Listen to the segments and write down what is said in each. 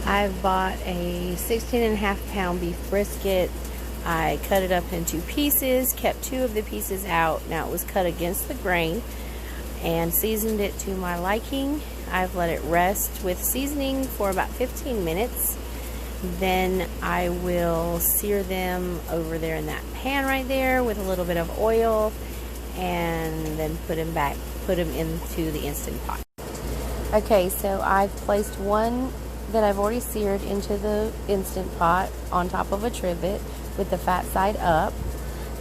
I've bought a 16.5 pound beef brisket. I cut it up into pieces, kept 2 of the pieces out. Now it was cut against the grain, and seasoned it to my liking. I've let it rest with seasoning for about 15 minutes. Then I will sear them over there in that pan right there with a little bit of oil, and then put them into the Instant Pot. Okay, so I've placed one that I've already seared into the Instant Pot on top of a trivet with the fat side up.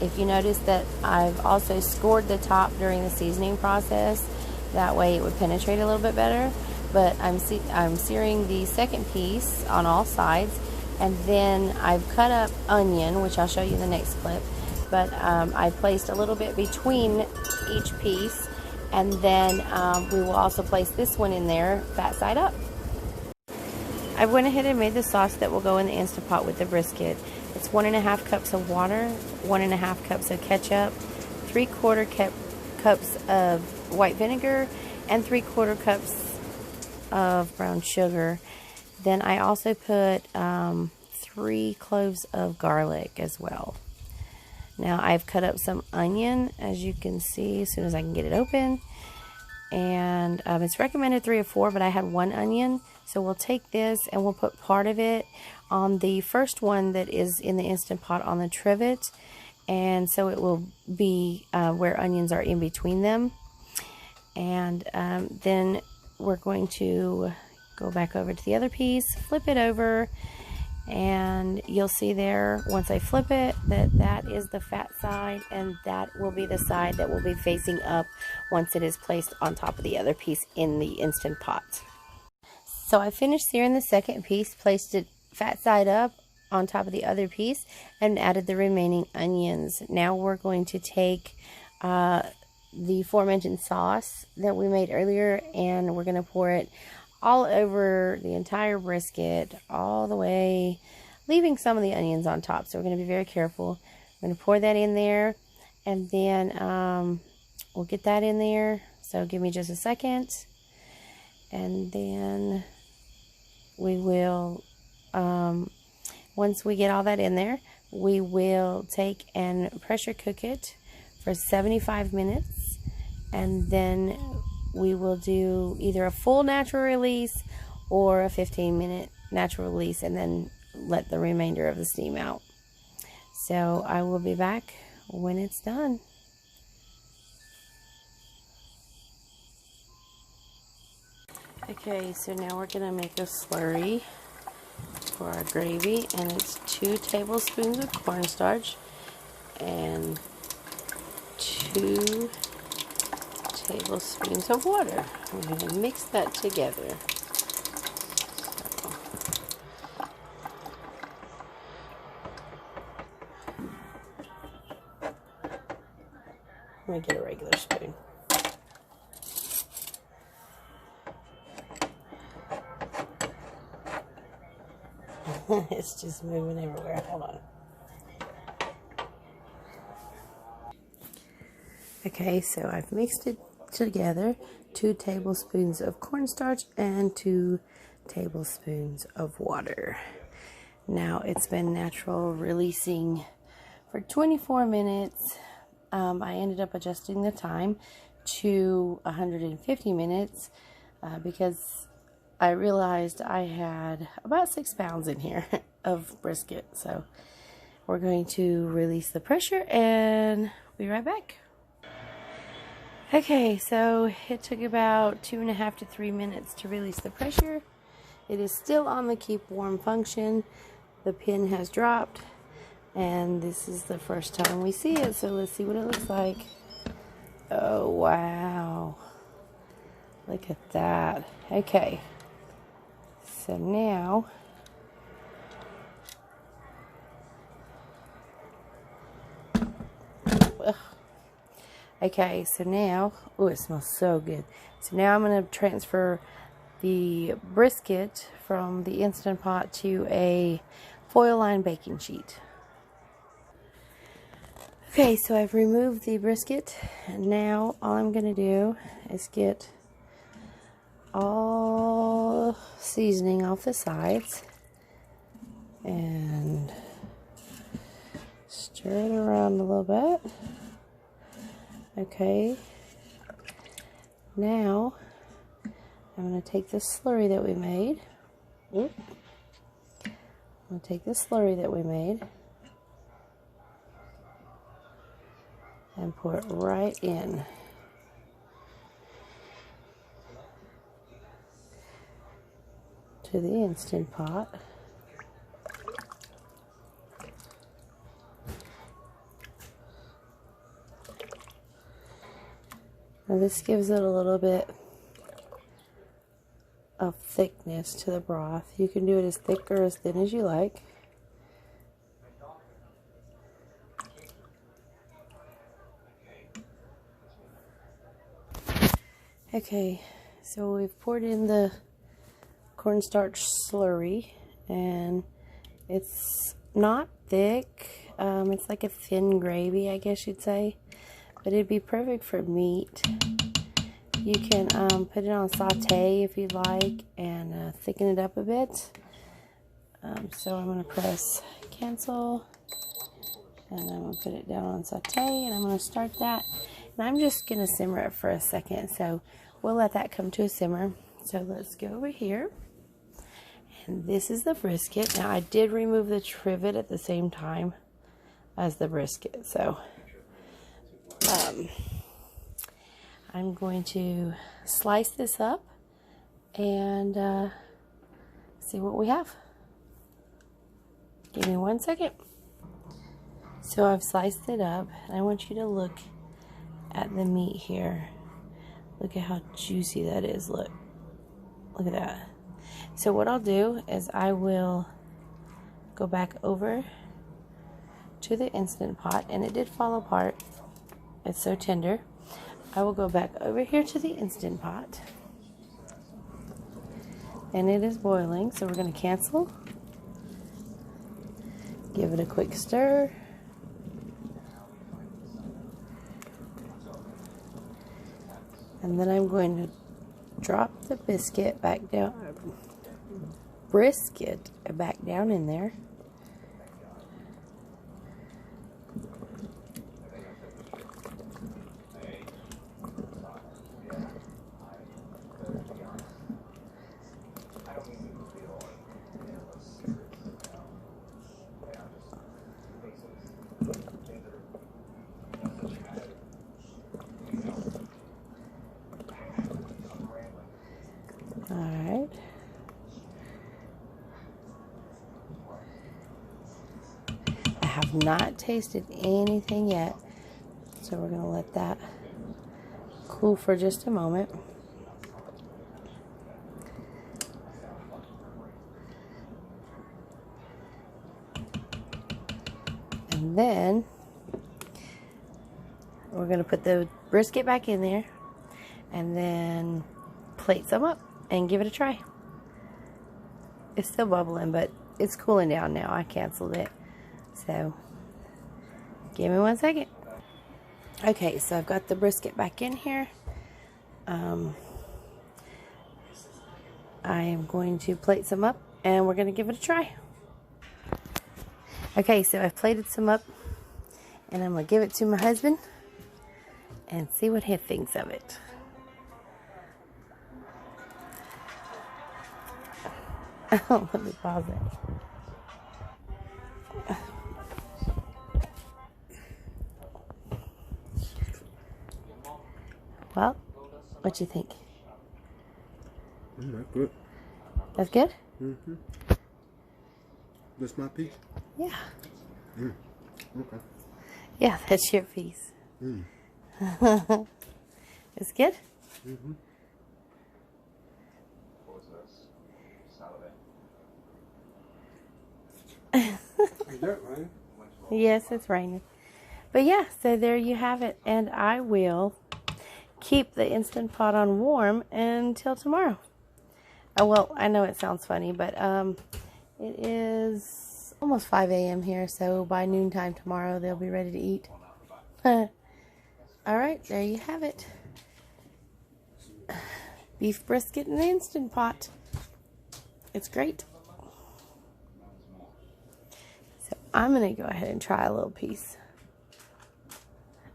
If you notice that I've also scored the top during the seasoning process, that way it would penetrate a little bit better. But I'm searing the second piece on all sides, and then I've cut up onion, which I'll show you in the next clip. But I placed a little bit between each piece, and then we will also place this one in there, fat side up. I went ahead and made the sauce that will go in the Instant Pot with the brisket. It's 1.5 cups of water, 1.5 cups of ketchup, 3/4 cups of white vinegar, and 3/4 cups of brown sugar. Then I also put 3 cloves of garlic as well. Now I've cut up some onion, as you can see, as soon as I can get it open. And it's recommended 3 or 4, but I had 1 onion. So we'll take this and we'll put part of it on the first one that is in the Instant Pot on the trivet. And so it will be where onions are in between them. And then we're going to go back over to the other piece, flip it over, and you'll see there, once I flip it, that is the fat side, and that will be the side that will be facing up once it is placed on top of the other piece in the Instant Pot. So I finished searing the second piece, placed it fat side up on top of the other piece, and added the remaining onions. Now we're going to take the aforementioned sauce that we made earlier, and we're going to pour it all over the entire brisket, all the way, leaving some of the onions on top. So we're going to be very careful. We're going to pour that in there, and then we'll get that in there. So give me just a second, and then we will, once we get all that in there, we will take and pressure cook it for 75 minutes, and then we will do either a full natural release or a 15-minute natural release, and then let the remainder of the steam out. So I will be back when it's done. Okay, so now we're going to make a slurry for our gravy, and it's 2 tablespoons of cornstarch and 2 tablespoons of water. We're going to mix that together. Let me get a regular spoon. It's just moving everywhere. Hold on. Okay, so I've mixed it together. 2 tablespoons of cornstarch and 2 tablespoons of water. Now it's been natural releasing for 24 minutes. I ended up adjusting the time to 150 minutes because I realized I had about 6 pounds in here of brisket. So we're going to release the pressure and be right back. Okay, so it took about 2.5 to 3 minutes to release the pressure. It is still on the keep warm function. The pin has dropped, and this is the first time we see it, so let's see what it looks like. Oh, wow. Look at that. Okay. So now, okay, so now, oh, it smells so good. So now I'm going to transfer the brisket from the Instant Pot to a foil-lined baking sheet. Okay, so I've removed the brisket, and now all I'm going to do is get all seasoning off the sides and stir it around a little bit. Okay, now I'm going to take the slurry that we made. I'm going to take the slurry that we made and pour it right in. To the Instant Pot. Now this gives it a little bit of thickness to the broth. You can do it as thick or as thin as you like. Okay, so we've poured in the cornstarch slurry, and it's not thick. It's like a thin gravy, I guess you'd say, but it'd be perfect for meat. You can put it on saute if you'd like and thicken it up a bit. So I'm going to press cancel, and I'm going to put it down on saute, and I'm going to start that. And I'm just going to simmer it for a second, so we'll let that come to a simmer. So let's go over here. And this is the brisket. Now I did remove the trivet at the same time as the brisket, so I'm going to slice this up and see what we have. Give me 1 second. So I've sliced it up, and I want you to look at the meat here. Look at how juicy that is. Look at that. So what I'll do is I will go back over to the Instant Pot, and it did fall apart. It's so tender. I will go back over here to the Instant Pot, and it is boiling, so we're going to cancel. Give it a quick stir. And then I'm going to drop the brisket back down in there. Alright. I have not tasted anything yet, so we're going to let that cool for just a moment. And then we're going to put the brisket back in there and then plate some up and give it a try. It's still bubbling, but it's cooling down now. I canceled it. So, give me 1 second. Okay, so I've got the brisket back in here. I am going to plate some up, and we're going to give it a try. Okay, so I've plated some up, and I'm going to give it to my husband and see what he thinks of it. Oh, let me pause it. Well, what you think? That's good. That's good? Mm-hmm. That's my piece? Yeah. Okay. Yeah, that's your piece. It's good? Mm-hmm. Is that right? Yes, it's raining. But yeah, so there you have it. And I will keep the Instant Pot on warm until tomorrow. Well, I know it sounds funny, but it is almost 5 a.m. here, so by noontime tomorrow they'll be ready to eat. Alright, there you have it. beef brisket in the Instant Pot. It's great. So I'm going to go ahead and try a little piece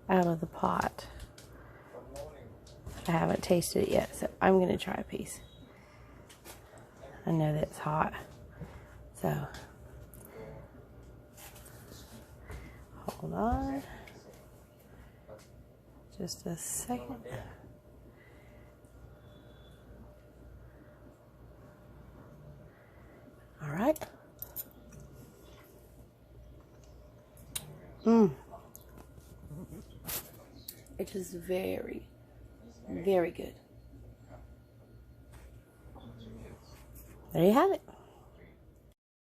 out of the pot. I haven't tasted it yet, so I'm going to try a piece. I know that it's hot, so hold on just a second. All right. It is very, very good. There you have it.